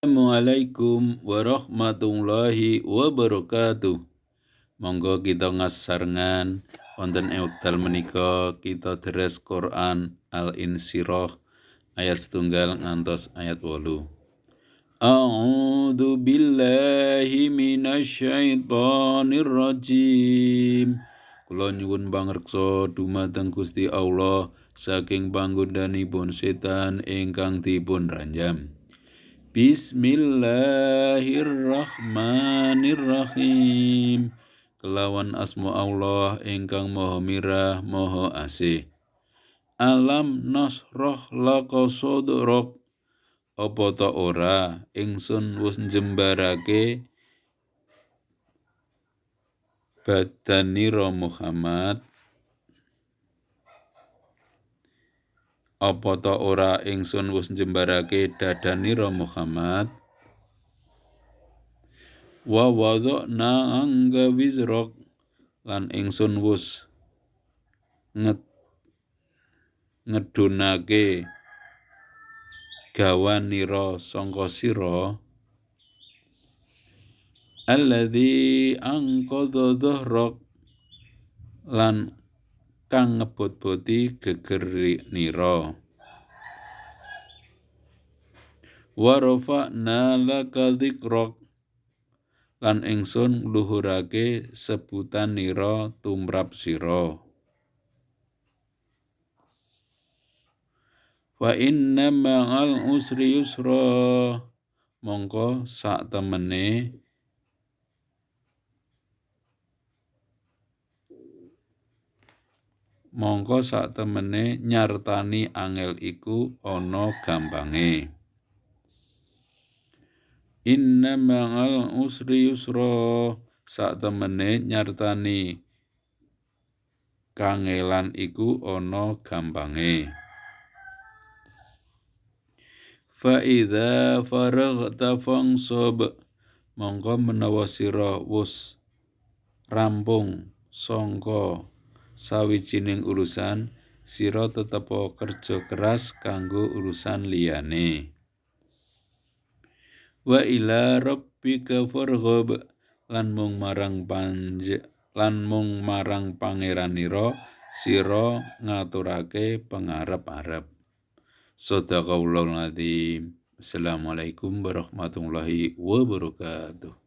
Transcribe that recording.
Assalamualaikum warahmatullahi wabarakatuh. Monggo kita ngasarengan wonten ing wekdal menika kita deres Quran Al-Insyirah ayat 1 ngantos ayat 8. A'udzu billahi minasyaitonir rajim. Kula nyuwun pangreksa dumateng Gusti Allah saking panggodhanipun setan ingkang dipun ranjam. Bismillahirrahmanirrahim. Kelawan asma Allah ingkang Maha Mirah, Maha Asih. Alam nasroh laka sodrok. Apa ta ora ingsun wis njembarake badanira Muhammad. Apa ta ora ingsun wis njembarake dadanira Muhammad. Wa wada'na angga wizrok lan ingsun wis ngedunake gawanira sangka sira. Alladzi angqadha dhahrok lan kang ngebot-boti gegerinira. Wa rafa'na laka dzikrok lan ingsun ngluhurake sebutanira tumrap sira. Wa inna ma'al usri yusra. Mongko sak temene nyartani angel iku ana gampange. Inna ma'al usri yusra. Sak temene nyartani kangelan iku ana gampange. Fa idza faraghta fansab. Mongko menawa sira wis rampung sangka sawijining urusan, sira tetepa kerja keras kanggo urusan liyane. Wa ila rabbika farghab lan mung marang pangeranira sira ngaturake pangarep-arep. Shadaqallahul Adzim. Assalamualaikum warahmatullahi wabarakatuh.